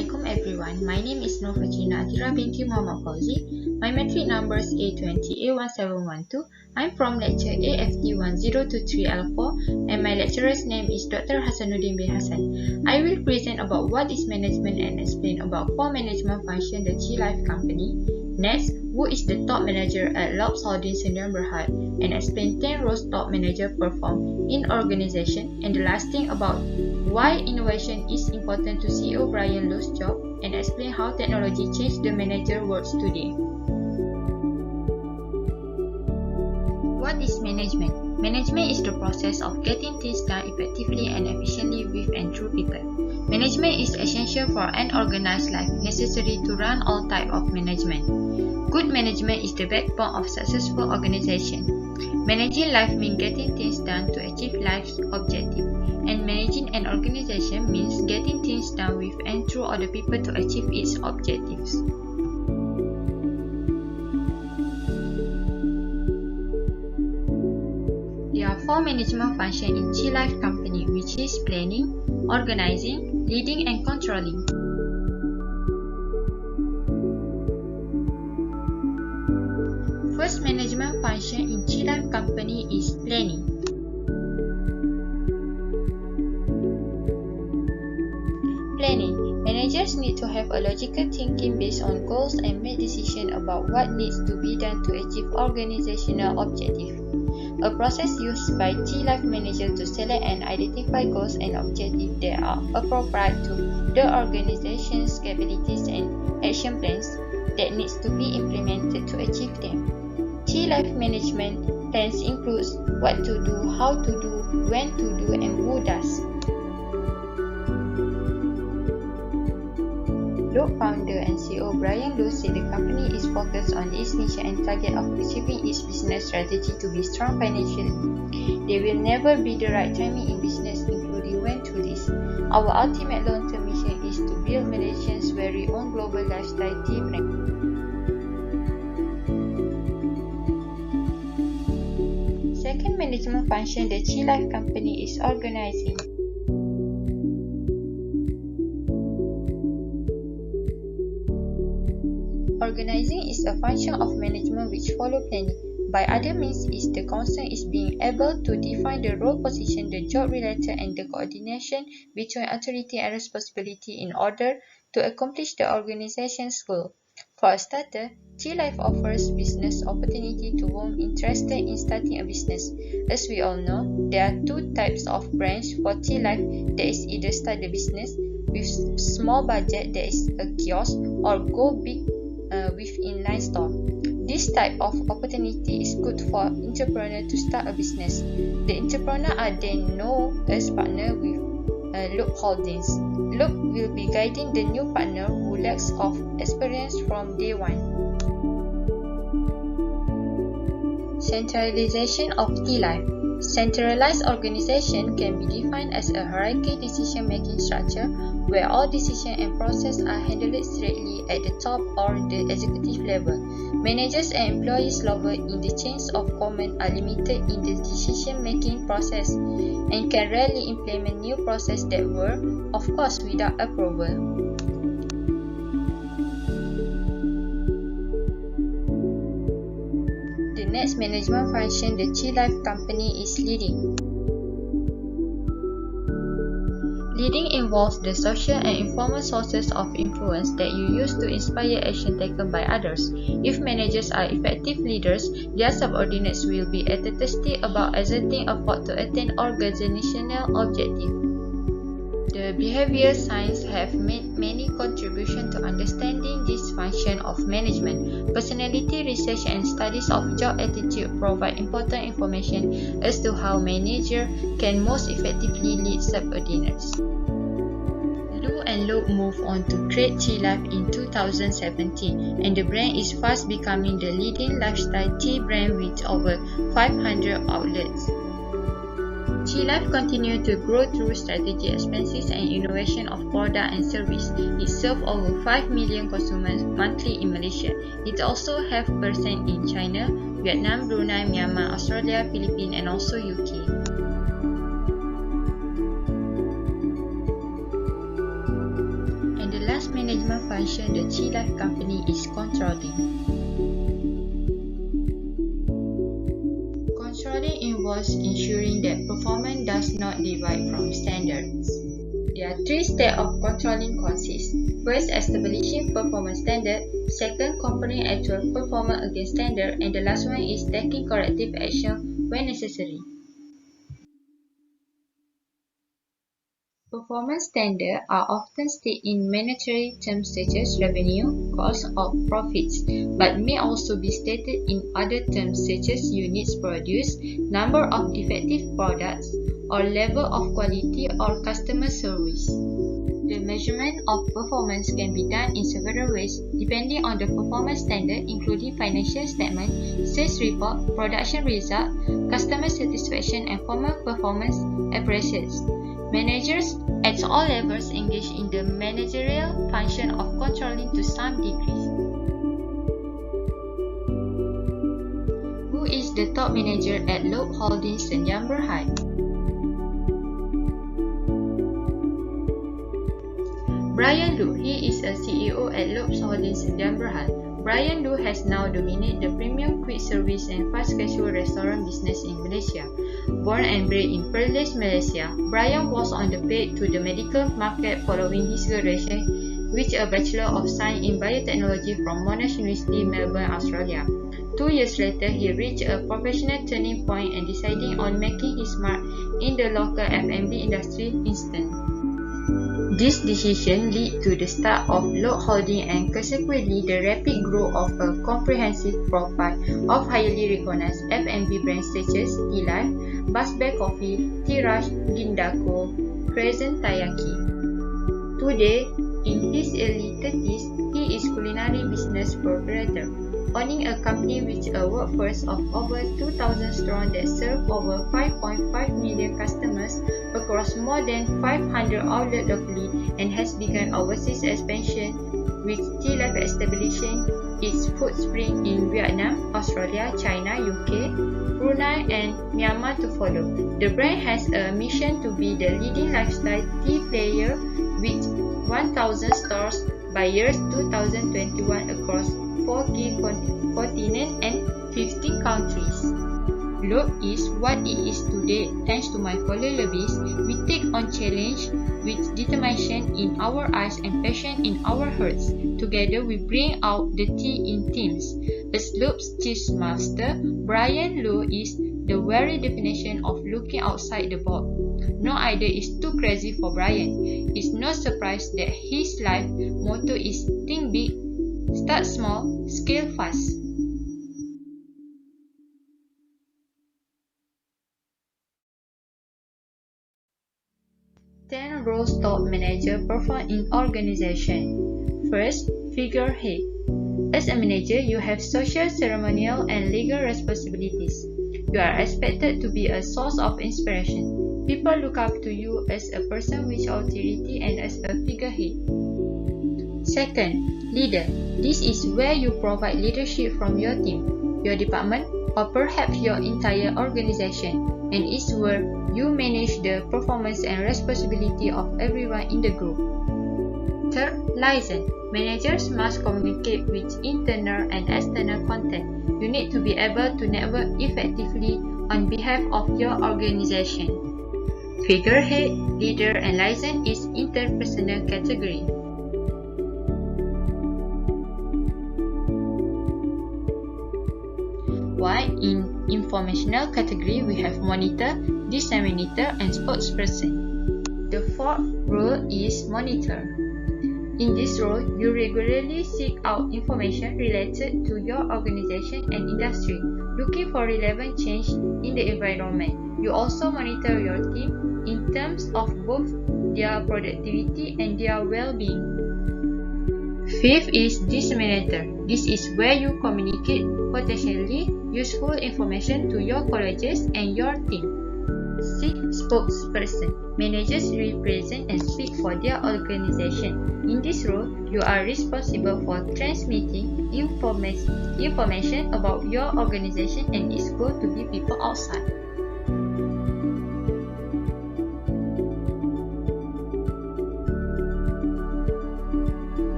Assalamualaikum everyone. My name is FAJRINA ATHIRAH binti MOHAMAD FAUZI. My MATRIC number is A20A1712. I'm from lecture AFT1023L4 and my lecturer's name is Dr. HASANNUDIIN bin HASSAN. I will present about what is management and explain about 4 management function the Chi Life company. Next, who is the top manager at Loob Sendirian Berhad and explain 10 roles top manager perform in organization, and the last thing about why innovation is important to CEO Brian Loob's job and explain how technology changed the manager world today. What is management? Management is the process of getting things done effectively and efficiently with and through people. Management is essential for an organized life, necessary to run all types of management. Good management is the backbone of successful organization. Managing life means getting things done to achieve life's objective, and managing an organization means getting things done with and through other people to achieve its objectives. There are 4 management functions in Chi Life company, which is planning, organizing, leading and controlling. First management function in Chi Life company is planning. Planning. Managers need to have a logical thinking based on goals and make decisions about what needs to be done to achieve organizational objectives. A process used by Chi Life managers to select and identify goals and objectives that are appropriate to the organization's capabilities and action plans that needs to be implemented to achieve them. Chi Life management plans includes what to do, how to do, when to do, and who does. Loob founder and CEO Brian Loob said the company is focused on its mission and target of achieving its business strategy to be strong financially. There will never be the right timing in business, including when to this. Our ultimate long-term mission is to build Malaysia's very own global lifestyle tea brand. Second management function the Chi Life company is organizing. Organizing is a function of management which follow planning. By other means, the concern is being able to define the role, position, the job related and the coordination between authority and responsibility in order to accomplish the organization's goal. For a starter, Chi Life offers business opportunity to whom interested in starting a business. As we all know, there are 2 types of branch for Chi Life. That is either start the business with small budget, that is a kiosk, or go big with inline store. This type of opportunity is good for entrepreneur to start a business. The entrepreneur are then known as partner with Loob Holdings. Loob will be guiding the new partner who lacks of experience from day one. Centralization of Chi Life. Centralized organization can be defined as a hierarchy decision-making structure where all decisions and processes are handled straightly at the top or the executive level. Managers and employees lower in the chains of command are limited in the decision-making process and can rarely implement new processes that were, of course, without approval. The next management function the Chi Life company is leading. Leading involves the social and informal sources of influence that you use to inspire action taken by others. If managers are effective leaders, their subordinates will be enthusiastic about exerting effort to attain organizational objectives. The behavioral science have made many contributions to understanding this function of management. Personality research and studies of job attitude provide important information as to how managers can most effectively lead subordinates. Loob and Loob moved on to create Chi Life in 2017, and the brand is fast becoming the leading lifestyle tea brand with over 500 outlets. Chi Life continues to grow through strategic expansion and innovation of product and service. It serves over 5 million consumers monthly in Malaysia. It also has presence in China, Vietnam, Brunei, Myanmar, Australia, Philippines and also UK. management function the Chi Life company is controlling. Controlling involves ensuring that performance does not deviate from standards. There are three steps of controlling consist. First, establishing performance standard. Second, comparing actual performance against standard. And the last one is taking corrective action when necessary. Performance standards are often stated in monetary terms such as revenue, cost, or profits, but may also be stated in other terms such as units produced, number of defective products, or level of quality or customer service. The measurement of performance can be done in several ways depending on the performance standard, including financial statement, sales report, production result, customer satisfaction, and formal performance appraisals. Managers at all levels engage in the managerial function of controlling to some degree. Who is the top manager at Loob Holdings Sdn Bhd? Brian Loob. He is a CEO at Loob Holdings Sdn Bhd. Brian Loob has now dominated the premium quick service and fast casual restaurant business in Malaysia. Born and bred in Perlis, Malaysia, Brian was on the path to the medical market following his graduation with a Bachelor of Science in Biotechnology from Monash University, Melbourne, Australia. 2 years later, he reached a professional turning point and deciding on making his mark in the local F&B industry instant. This decision led to the start of Loob Holdings and consequently the rapid growth of a comprehensive profile of highly recognized F&B brands such as Tea Life, Basbe Coffee, ATHIRAH, Gindaco, Crescent Taiyaki. Today, in his early 30s, he is culinary business proprietor, owning a company with a workforce of over 2,000 strong that serve over 5.5 million customers across more than 500 outlets locally and has begun overseas expansion with Tea Life establishing its footprint in Vietnam, Australia, China, UK, Brunei and Myanmar to follow. The brand has a mission to be the leading lifestyle tea player with 1,000 stores by year 2021 across 4 key continents and 15 countries. Loob is what it is today thanks to my fellow Loobies. We take on challenge with determination in our eyes and passion in our hearts. Together we bring out the tea in teams. As Loob's chief master, Brian Loob is the very definition of looking outside the box. No idea is too crazy for Brian. It's no surprise that his life motto is think big, start small, scale fast. Ten roles top manager perform in organization. First, figurehead. As a manager, you have social, ceremonial, and legal responsibilities. You are expected to be a source of inspiration. People look up to you as a person with authority and as a figurehead. Second, leader. This is where you provide leadership from your team, your department, or perhaps your entire organization, and it's where you manage the performance and responsibility of everyone in the group. Third, liaison. Managers must communicate with internal and external content. You need to be able to network effectively on behalf of your organization. Figurehead, leader, and liaison is interpersonal category. While in informational category, we have monitor, disseminator, and spokesperson. The fourth role is monitor. In this role, you regularly seek out information related to your organization and industry, looking for relevant change in the environment. You also monitor your team in terms of both their productivity and their well-being. Fifth is disseminator. This is where you communicate potentially useful information to your colleagues and your team. Sixth, spokesperson. Managers represent and speak for their organization. In this role, you are responsible for transmitting information about your organization and its goal to the people outside.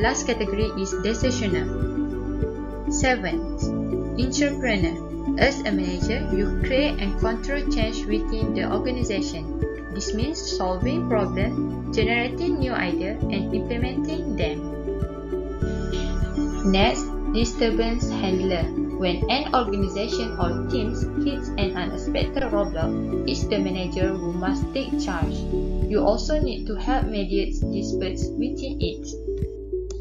last category is decisioner. 7. Entrepreneur. As a manager, you create and control change within the organization. This means solving problems, generating new ideas, and implementing them. Next, disturbance handler. When an organization or team hits an unexpected roadblock, it's the manager who must take charge. You also need to help mediate disputes within it.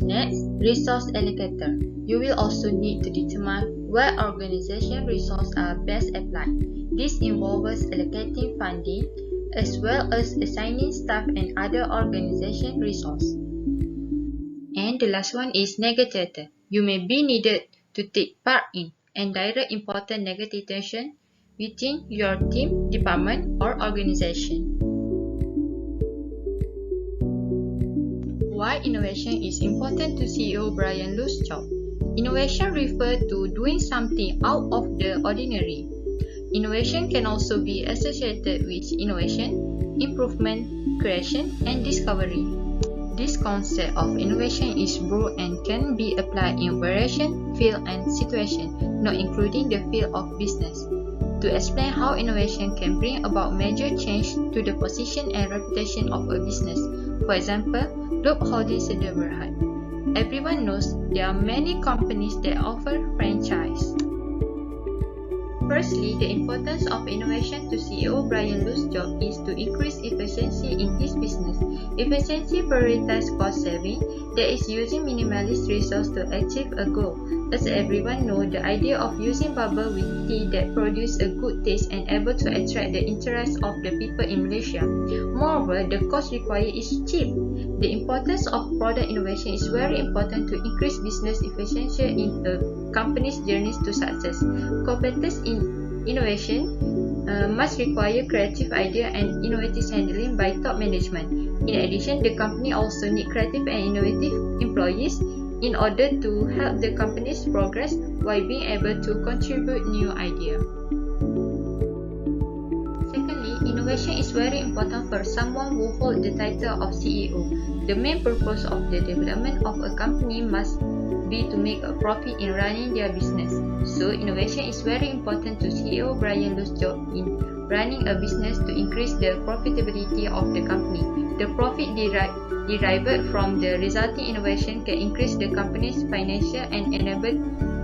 Next, resource allocator. You will also need to determine where organization resources are best applied. This involves allocating funding as well as assigning staff and other organization resources. And the last one is negotiator. You may be needed to take part in and direct important negotiation within your team, department, or organization. Why innovation is important to CEO Brian Loob's job? Innovation refers to doing something out of the ordinary. Innovation can also be associated with innovation, improvement, creation, and discovery. This concept of innovation is broad and can be applied in various fields and situations, not including the field of business. To explain how innovation can bring about major change to the position and reputation of a business, for example, Loob Holdings neighborhood. Everyone knows there are many companies that offer franchise. Firstly, the importance of innovation to CEO Brian Loob's job is to increase efficiency in his business. Efficiency prioritizes cost saving, that is using minimalist resources to achieve a goal. As everyone knows, the idea of using bubble with tea that produces a good taste and able to attract the interest of the people in Malaysia. Moreover, the cost required is cheap. The importance of product innovation is very important to increase business efficiency in a company's journeys to success. Competence in innovation must require creative idea and innovative handling by top management. In addition, the company also needs creative and innovative employees in order to help the company's progress while being able to contribute new ideas. Secondly, innovation is very important for someone who holds the title of CEO. The main purpose of the development of a company must be to make a profit in running their business. So, innovation is very important to CEO Brian Loob's job in running a business to increase the profitability of the company. The profit derived from the resulting innovation can increase the company's financial and enable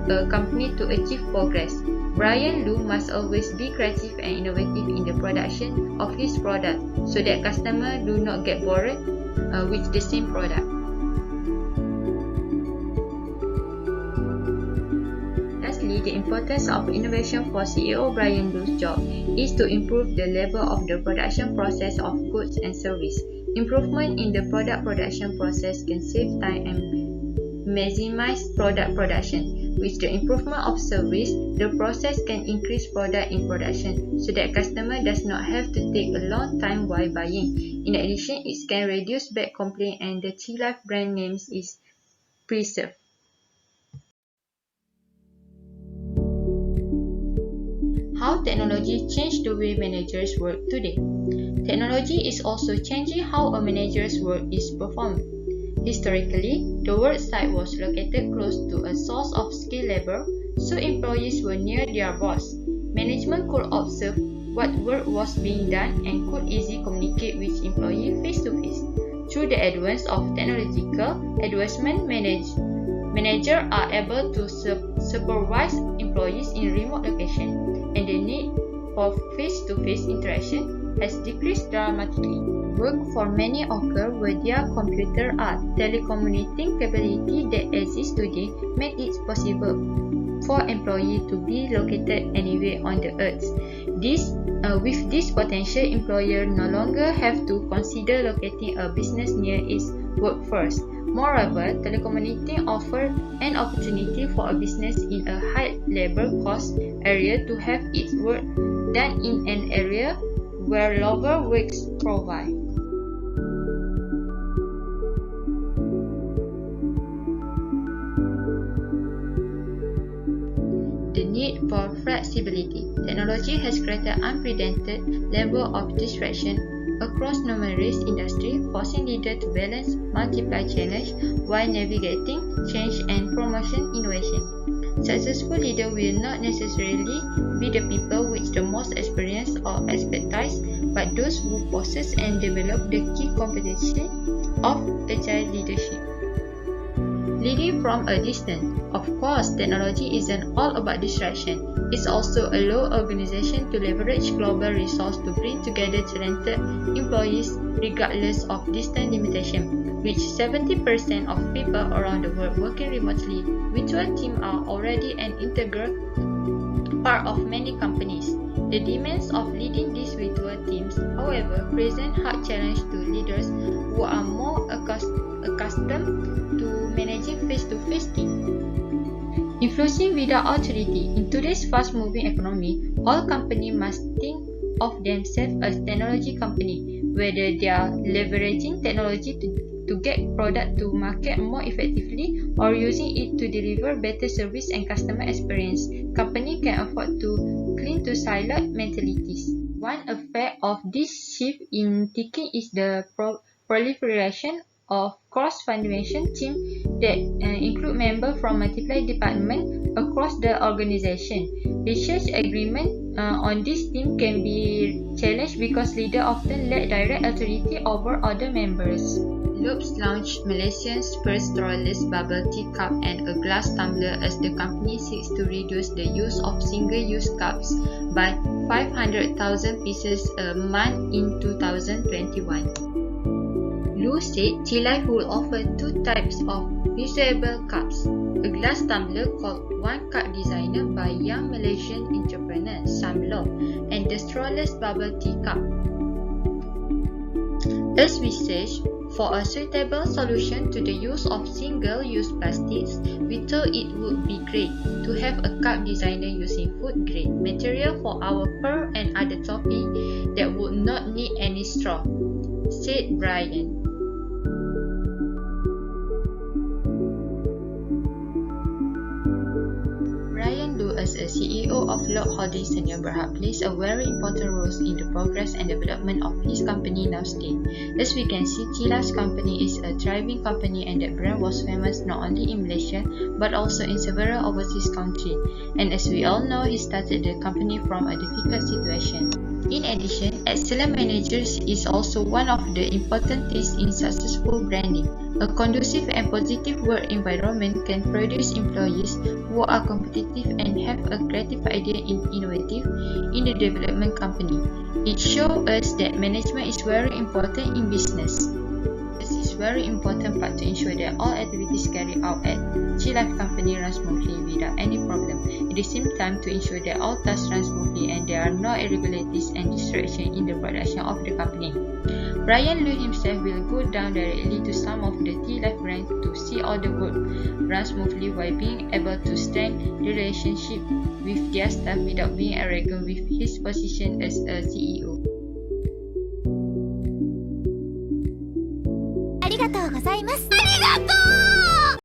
a company to achieve progress. Brian Loob must always be creative and innovative in the production of his product so that customers do not get bored with the same product. Lastly, the importance of innovation for CEO Brian Loob's job is to improve the level of the production process of goods and service. Improvement in the product production process can save time and maximize product production. With the improvement of service, the process can increase product in production so that customer does not have to take a long time while buying. In addition, it can reduce bad complaint and the T-Life brand names is preserved. How technology changed the way managers work today? Technology is also changing how a manager's work is performed. Historically, the work site was located close to a source of skilled labor, so employees were near their boss. Management could observe what work was being done and could easily communicate with employees face-to-face. Through the advance of technological advancement, managers are able to supervise employees in remote locations, and the need for face-to-face interaction has decreased dramatically. Work for many occur where their computer are telecommunicating capability that exists today make it possible for employees to be located anywhere on the earth. With this potential, employer no longer have to consider locating a business near its workforce. Moreover, telecommunicating offers an opportunity for a business in a high labor cost area to have its work done in an area where lower wages provide. The need for flexibility. Technology has created unprecedented level of distraction across numerous industries, forcing leaders to balance multiple challenges while navigating change and promotion innovation. Successful leaders will not necessarily be the people with the most experience or expertise, but those who possess and develop the key competency of agile leadership. Leading from a distance. Of course, technology isn't all about disruption. It's also allow organizations to leverage global resources to bring together talented employees regardless of distance limitation. With 70% of people around the world working remotely, virtual teams are already an integral part of many companies. The demands of leading these virtual teams, however, present hard challenges to leaders who are more accustomed to managing face-to-face teams. Influencing without authority. In today's fast-moving economy, all companies must think of themselves as technology company, whether they are leveraging technology to get product to market more effectively or using it to deliver better service and customer experience. Company can afford to cling to siloed mentalities. One effect of this shift in thinking is the proliferation of cross-function teams that include members from multiple departments across the organization. Research agreement on this team can be challenged because leaders often lack direct authority over other members. Loob launched Malaysia's first straw-less bubble tea cup and a glass tumbler as the company seeks to reduce the use of single-use cups by 500,000 pieces a month in 2021. Loob said Tea Life will offer two types of reusable cups, a glass tumbler called One Cup Designer by young Malaysian entrepreneur Sam Low, and the strawless bubble tea cup. As we search for a suitable solution to the use of single-use plastics, we thought it would be great to have a cup designer using food-grade material for our pearl and other topping that would not need any straw, said Brian. As a CEO of Loob Holdings Senior Berhad plays a very important role in the progress and development of his company nowadays. As we can see, Tea Life's company is a thriving company and that brand was famous not only in Malaysia but also in several overseas countries. And as we all know, he started the company from a difficult situation. In addition, excellent managers is also one of the important things in successful branding. A conducive and positive work environment can produce employees who are competitive and have a creative idea and innovative in the development company. It shows us that management is very important in business. This is very important part to ensure that all activities carried out at Tea Life company run smoothly without any problem. At the same time, to ensure that all tasks run smoothly and there are no irregularities and distractions in the production of the company. Brian Liu himself will go down directly to some of the Tea Life brands to see all the work run smoothly while being able to strengthen the relationship with their staff without being arrogant with his position as a CEO.